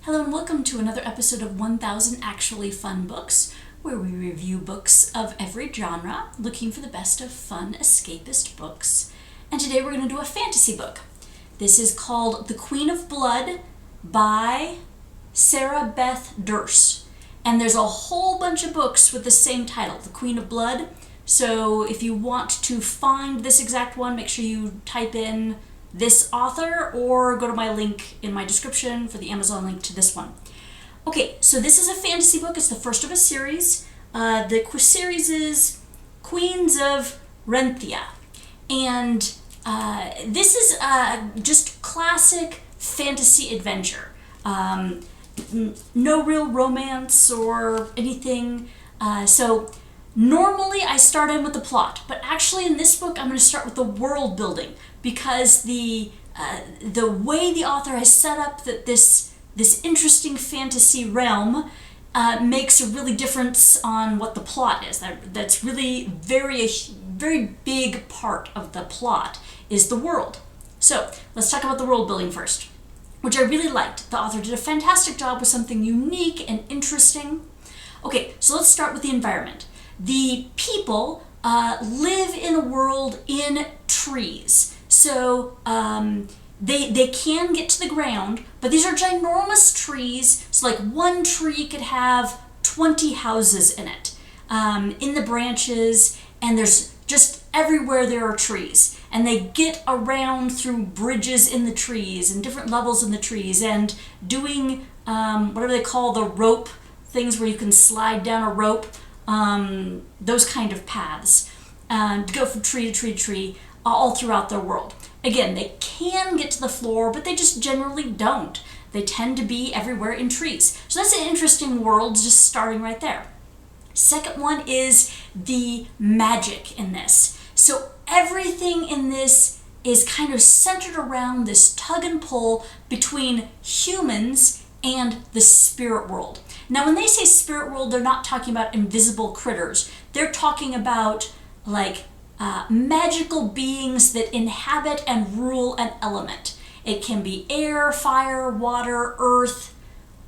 Hello and welcome to another episode of 1000 Actually Fun Books, where we review books of every genre, looking for the best of fun escapist books. And today we're going to do a fantasy book. This is called The Queen of Blood by Sarah Beth Durst. And there's a whole bunch of books with the same title, The Queen of Blood. So if you want to find this exact one, make sure you type in this author or go to my link in my description for the Amazon link to this one. Okay, so this is a fantasy book. It's the first of a series. The series is Queens of Renthia. And this is just classic fantasy adventure. No real romance or anything. So normally I start in with the plot, but actually in this book I'm going to start with the world building, because the way the author has set up this interesting fantasy realm makes a really difference on what the plot is. That's really very big part of the plot is the world. So let's talk about the world building first, which I really liked. The author did a fantastic job with something unique and interesting. Okay, so let's start with the environment. The people live in a world in trees. So they can get to the ground, but these are ginormous trees. So like one tree could have 20 houses in it, in the branches, and there's just everywhere there are trees. And they get around through bridges in the trees and different levels in the trees and doing whatever they call the rope things, where you can slide down a rope, those kind of paths, to go from tree to tree to tree all throughout their world. Again, they can get to the floor, but they just generally don't. They tend to be everywhere in trees. So that's an interesting world, just starting right there. Second one is the magic in this. So everything in this is kind of centered around this tug and pull between humans and the spirit world. Now, when they say spirit world, they're not talking about invisible critters. They're talking about like magical beings that inhabit and rule an element. It can be air, fire, water, earth,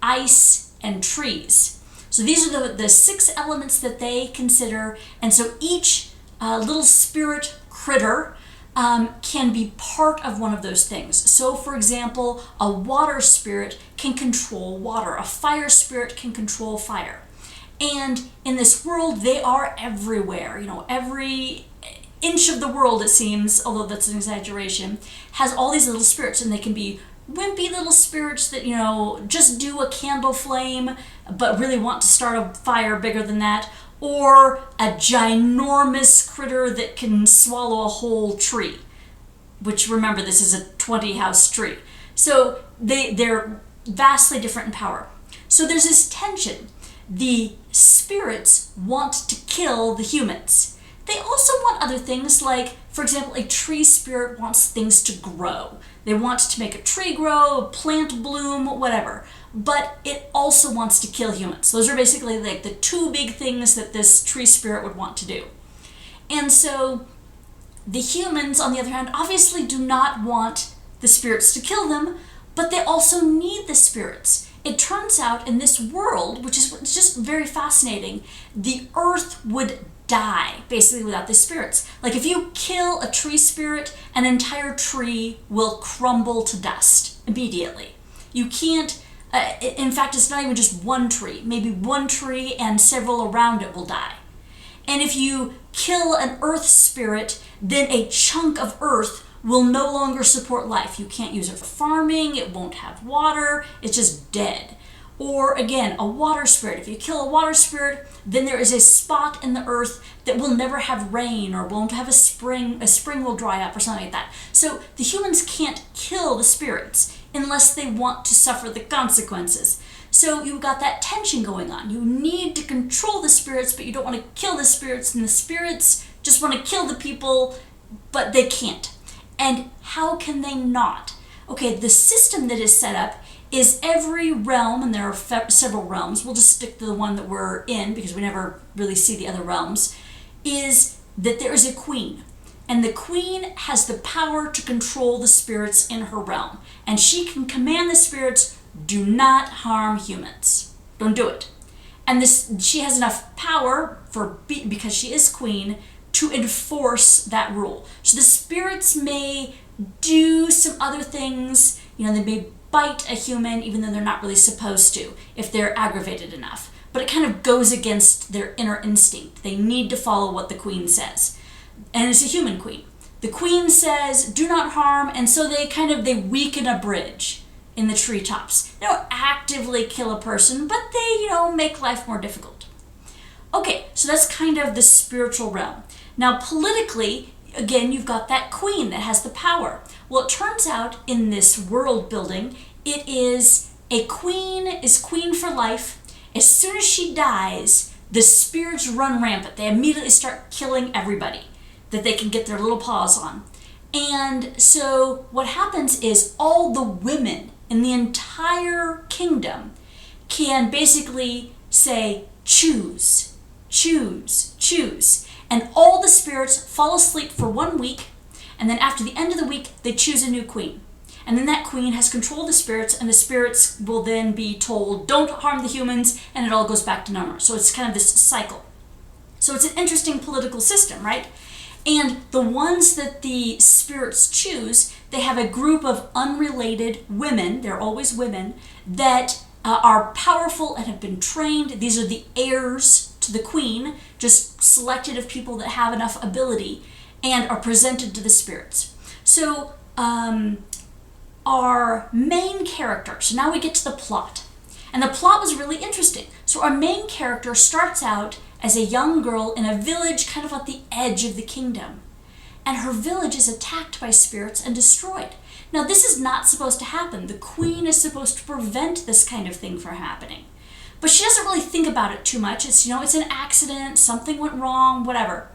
ice, and trees. So these are the 6 elements that they consider, and so each little spirit critter can be part of one of those things. So for example, a water spirit can control water. A fire spirit can control fire. And in this world, they are everywhere. You know, every inch of the world, it seems, although that's an exaggeration, has all these little spirits, and they can be wimpy little spirits that, you know, just do a candle flame, but really want to start a fire bigger than that, or a ginormous critter that can swallow a whole tree, which, remember, this is a 20-house tree. So they're vastly different in power. So there's this tension. The spirits want to kill the humans. They also want other things, like, for example, a tree spirit wants things to grow. They want to make a tree grow, a plant bloom, whatever. But it also wants to kill humans. Those are basically like the 2 big things that this tree spirit would want to do. And so the humans, on the other hand, obviously do not want the spirits to kill them, but they also need the spirits. It turns out in this world, which is just very fascinating, the earth would die basically without the spirits. Like if you kill a tree spirit, an entire tree will crumble to dust immediately. You can't, in fact, it's not even just one tree. Maybe one tree and several around it will die. And if you kill an earth spirit, then a chunk of earth will no longer support life. You can't use it for farming, it won't have water, it's just dead. Or again, a water spirit. If you kill a water spirit, then there is a spot in the earth that will never have rain or won't have a spring will dry up or something like that. So the humans can't kill the spirits unless they want to suffer the consequences. So you've got that tension going on. You need to control the spirits, but you don't want to kill the spirits, and the spirits just want to kill the people, but they can't. And how can they not? Okay, the system that is set up is every realm, and there are several realms, we'll just stick to the one that we're in because we never really see the other realms, is that there is a queen. And the queen has the power to control the spirits in her realm. And she can command the spirits, do not harm humans. Don't do it. And she has enough power because she is queen to enforce that rule. So the spirits may do some other things. They may bite a human even though they're not really supposed to if they're aggravated enough. But it kind of goes against their inner instinct. They need to follow what the queen says. And it's a human queen. The queen says, do not harm, and so they weaken a bridge in the treetops. They don't actively kill a person, but they, make life more difficult. Okay, so that's kind of the spiritual realm. Now, politically, again, you've got that queen that has the power. Well, it turns out in this world building, it is a queen is queen for life. As soon as she dies, the spirits run rampant. They immediately start killing everybody that they can get their little paws on. And so what happens is all the women in the entire kingdom can basically say, choose, choose, choose. And all the spirits fall asleep for 1 week, and then after the end of the week, they choose a new queen. And then that queen has control of the spirits, and the spirits will then be told, don't harm the humans, and it all goes back to normal. So it's kind of this cycle. So it's an interesting political system, right? And the ones that the spirits choose, they have a group of unrelated women, they're always women, that are powerful and have been trained. These are the heirs to the queen, just selected of people that have enough ability and are presented to the spirits. So our main character, so now we get to the plot. And the plot was really interesting. So our main character starts out as a young girl in a village kind of at the edge of the kingdom. And her village is attacked by spirits and destroyed. Now, this is not supposed to happen. The queen is supposed to prevent this kind of thing from happening. But she doesn't really think about it too much. It's an accident, something went wrong, whatever.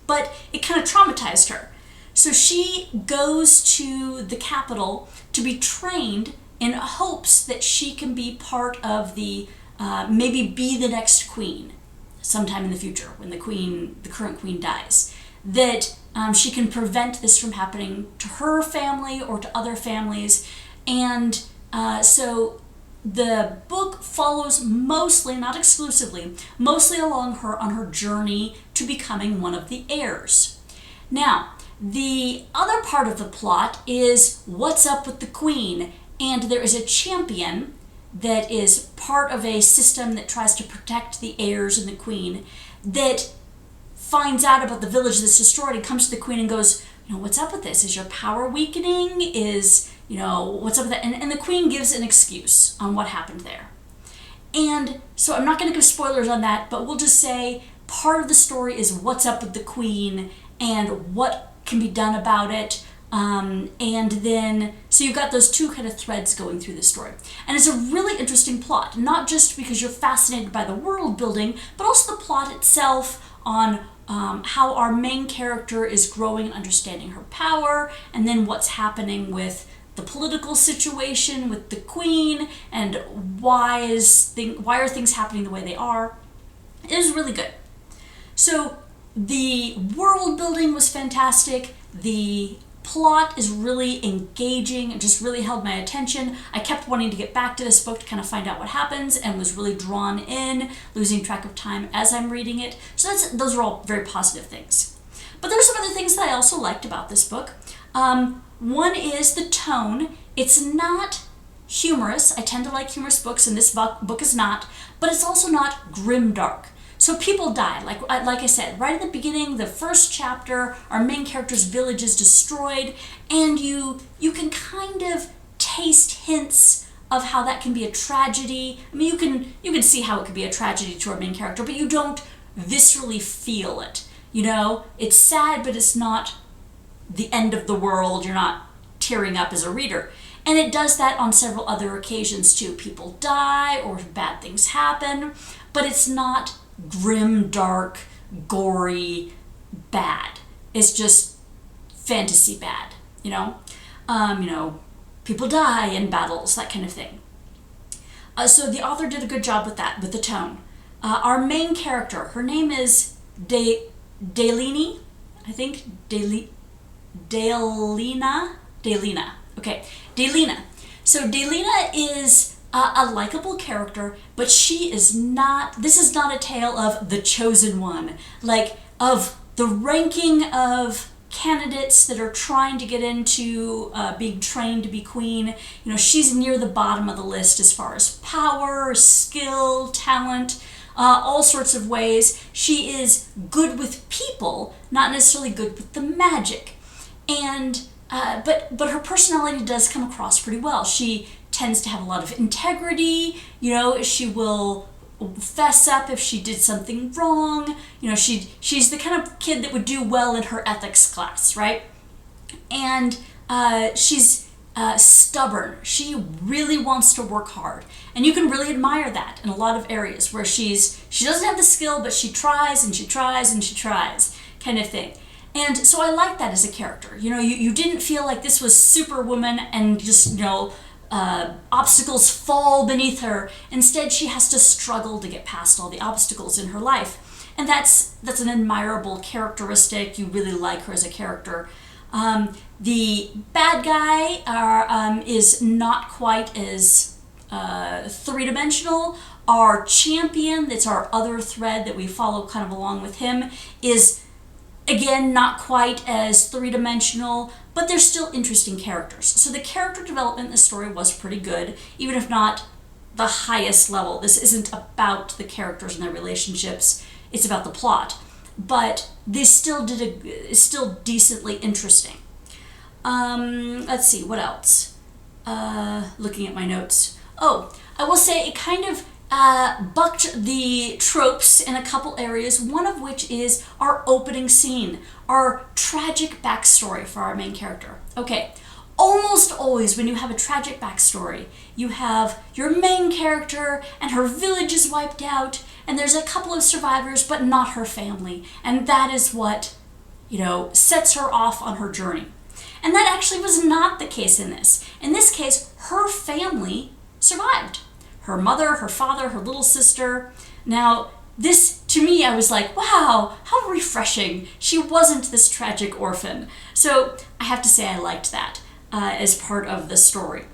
But it kind of traumatized her. So she goes to the capital to be trained in hopes that she can be part of maybe be the next queen sometime in the future when the current queen dies. That she can prevent this from happening to her family or to other families. And so the book follows mostly, not exclusively, mostly along on her journey to becoming one of the heirs. Now, the other part of the plot is what's up with the queen, and there is a champion that is part of a system that tries to protect the heirs and the queen that finds out about the village that's destroyed and comes to the queen and goes, what's up with this? Is your power weakening? What's up with that? And the queen gives an excuse on what happened there. And so I'm not going to give spoilers on that, but we'll just say part of the story is what's up with the queen and what can be done about it. And then, so you've got those two kind of threads going through the story. And it's a really interesting plot, not just because you're fascinated by the world building, but also the plot itself on how our main character is growing and understanding her power, and then what's happening with the political situation with the queen, and why are things happening the way they are. It was really good. So the world building was fantastic. The plot is really engaging and just really held my attention. I kept wanting to get back to this book to kind of find out what happens and was really drawn in, losing track of time as I'm reading it. So those are all very positive things. But there's some other things that I also liked about this book. One is the tone. It's not humorous. I tend to like humorous books, and this book is not, but it's also not grimdark. So people die, like I said, right at the beginning, the first chapter, our main character's village is destroyed, and you can kind of taste hints of how that can be a tragedy. I mean, you can see how it could be a tragedy to our main character, but you don't viscerally feel it. It's sad, but it's not the end of the world. You're not tearing up as a reader. And it does that on several other occasions too. People die or bad things happen, but it's not grim, dark, gory, bad. It's just fantasy bad, people die in battles, that kind of thing. So the author did a good job with that, with the tone. Our main character, her name is Delina, I think, Delina. Okay, Delina. So Delina is a likable character, but this is not a tale of the chosen one, like of the ranking of candidates that are trying to get into being trained to be queen. She's near the bottom of the list as far as power, skill, talent, all sorts of ways. She is good with people, not necessarily good with the magic. And but her personality does come across pretty well. She tends to have a lot of integrity. She will fess up if she did something wrong. She's the kind of kid that would do well in her ethics class, right? And she's stubborn. She really wants to work hard, and you can really admire that in a lot of areas where she doesn't have the skill, but she tries and she tries and she tries, kind of thing. And so I like that as a character. You didn't feel like this was Superwoman and just obstacles fall beneath her. Instead, she has to struggle to get past all the obstacles in her life, and that's an admirable characteristic. You really like her as a character. The bad guy is not quite as three-dimensional. Our champion, that's our other thread that we follow kind of along with him, is again not quite as three-dimensional, but they're still interesting characters. So the character development in the story was pretty good, even if not the highest level. This isn't about the characters and their relationships, it's about the plot. But they still it's still decently interesting. Let's see, what else? Looking at my notes. Oh, I will say it kind of bucked the tropes in a couple areas, one of which is our opening scene, our tragic backstory for our main character. Okay, almost always when you have a tragic backstory, you have your main character and her village is wiped out, and there's a couple of survivors, but not her family. And that is what, sets her off on her journey. And that actually was not the case in this. In this case, her family survived. Her mother, her father, her little sister. Now, this, to me, I was like, wow, how refreshing. She wasn't this tragic orphan. So I have to say I liked that as part of the story.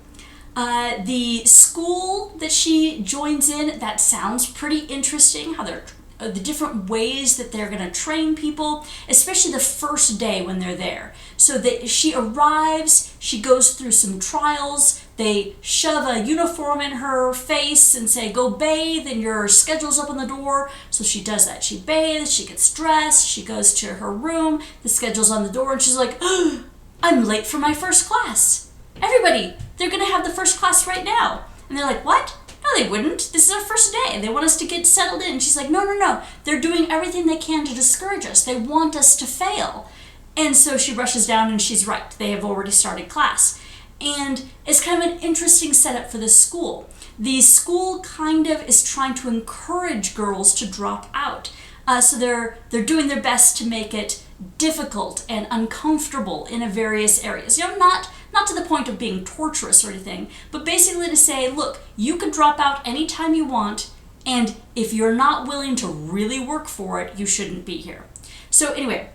The school that she joins in, that sounds pretty interesting, how they're the different ways that they're going to train people, especially the first day when they're there. So that she arrives, she goes through some trials, they shove a uniform in her face and say, go bathe, and your schedule's up on the door. So she does that. She bathes, she gets dressed, she goes to her room, the schedule's on the door, and she's like, oh, I'm late for my first class. Everybody, they're going to have the first class right now. And they're like, what? No, they wouldn't. This is our first day. They want us to get settled in. She's like, no. They're doing everything they can to discourage us. They want us to fail. And so she rushes down, and she's right. They have already started class. And it's kind of an interesting setup for this school. The school kind of is trying to encourage girls to drop out. So they're doing their best to make it difficult and uncomfortable in various areas. Not to the point of being torturous or anything, but basically to say, look, you can drop out anytime you want, and if you're not willing to really work for it, you shouldn't be here. So anyway,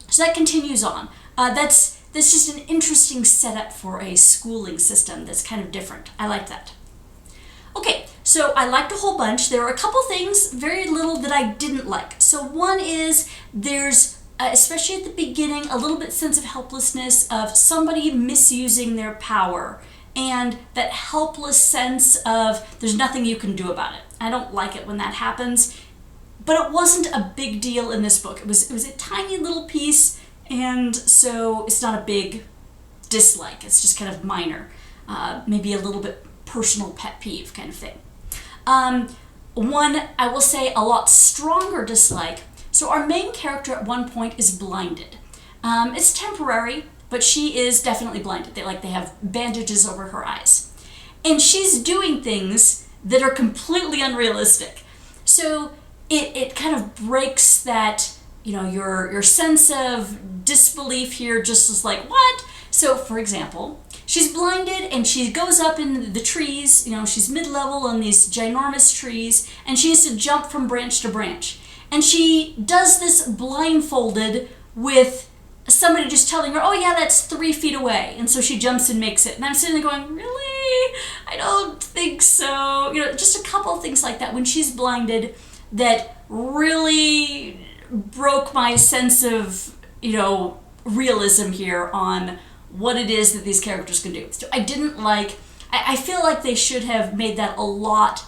so that continues on. That's just an interesting setup for a schooling system that's kind of different. I like that. Okay, so I liked a whole bunch. There were a couple things, very little, that I didn't like. So one is there's especially at the beginning, a little bit sense of helplessness of somebody misusing their power, and that helpless sense of there's nothing you can do about it. I don't like it when that happens, but it wasn't a big deal in this book. It was a tiny little piece, and so it's not a big dislike. It's just kind of minor, maybe a little bit personal pet peeve kind of thing. One, I will say, a lot stronger dislike. So our main character at one point is blinded. It's temporary, but she is definitely blinded. They have bandages over her eyes. And she's doing things that are completely unrealistic. So it kind of breaks that, your sense of disbelief here, just is like, what? So for example, she's blinded and she goes up in the trees, she's mid-level on these ginormous trees, and she has to jump from branch to branch. And she does this blindfolded with somebody just telling her, oh yeah, that's 3 feet away. And so she jumps and makes it. And I'm sitting there going, really? I don't think so. Just a couple of things like that when she's blinded that really broke my sense of, realism here on what it is that these characters can do. So I feel like they should have made that a lot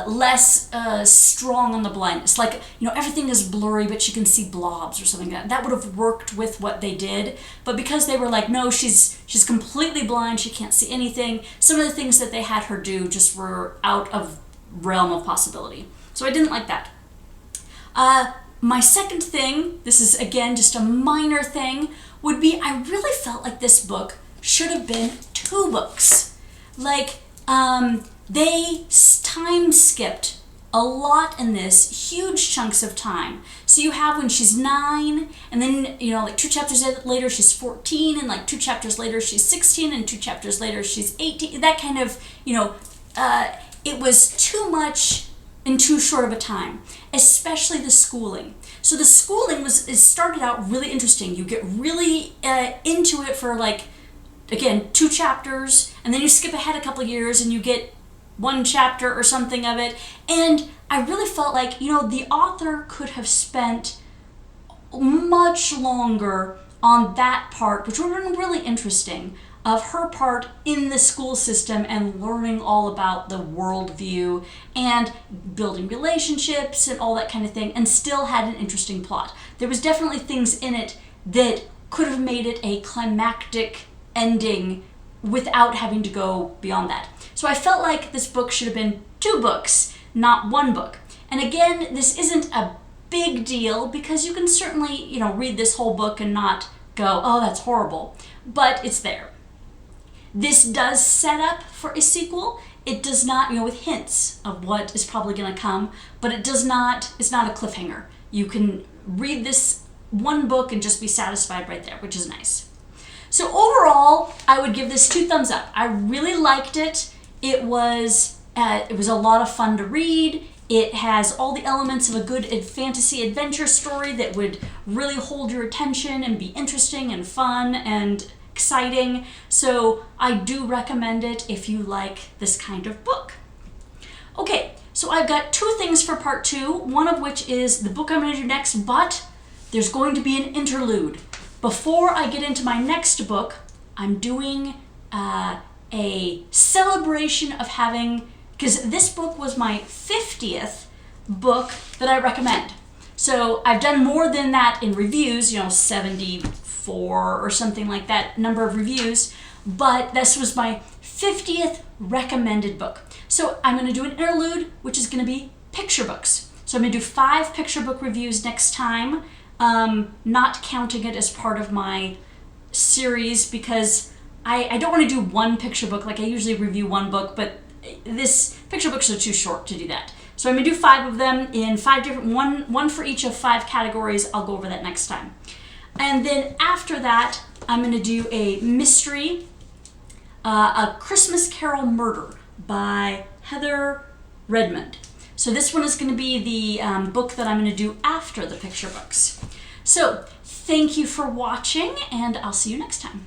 less strong on the blindness. Like, everything is blurry, but she can see blobs or something like that. That would have worked with what they did. But because they were like, no, she's completely blind, she can't see anything, some of the things that they had her do just were out of realm of possibility. So I didn't like that. My second thing, this is again just a minor thing, would be I really felt like this book should have been 2 books. Like, they time skipped a lot in this, huge chunks of time. So you have when she's 9, and then, 2 chapters later she's 14, and 2 chapters later she's 16, and 2 chapters later she's 18. That kind of, it was too much in too short of a time, especially the schooling. So the schooling it started out really interesting. You get really into it for again, 2 chapters, and then you skip ahead a couple years and you get 1 chapter or something of it. And I really felt like, the author could have spent much longer on that part, which would have been really interesting, of her part in the school system and learning all about the worldview and building relationships and all that kind of thing, and still had an interesting plot. There was definitely things in it that could have made it a climactic ending without having to go beyond that. So I felt like this book should have been 2 books, not 1 book. And again, this isn't a big deal because you can certainly, read this whole book and not go, oh, that's horrible. But it's there. This does set up for a sequel. It does not, with hints of what is probably going to come, but it's not a cliffhanger. You can read this 1 book and just be satisfied right there, which is nice. So overall, I would give this 2 thumbs up. I really liked it. It was a lot of fun to read. It has all the elements of a good fantasy adventure story that would really hold your attention and be interesting and fun and exciting. So I do recommend it if you like this kind of book. Okay, so I've got 2 things for part 2, one of which is the book I'm going to do next, but there's going to be an interlude. Before I get into my next book, I'm doing a celebration of having, because this book was my 50th book that I recommend. So I've done more than that in reviews, 74 or something like that number of reviews, but this was my 50th recommended book. So I'm going to do an interlude, which is going to be picture books. So I'm going to do 5 picture book reviews next time, not counting it as part of my series because I don't want to do 1 picture book. Like I usually review 1 book, but this picture books are too short to do that. So I'm going to do 5 of them in 5 different, one for each of 5 categories. I'll go over that next time. And then after that, I'm going to do a mystery, A Christmas Carol Murder by Heather Redmond. So this one is going to be the book that I'm going to do after the picture books. So thank you for watching, and I'll see you next time.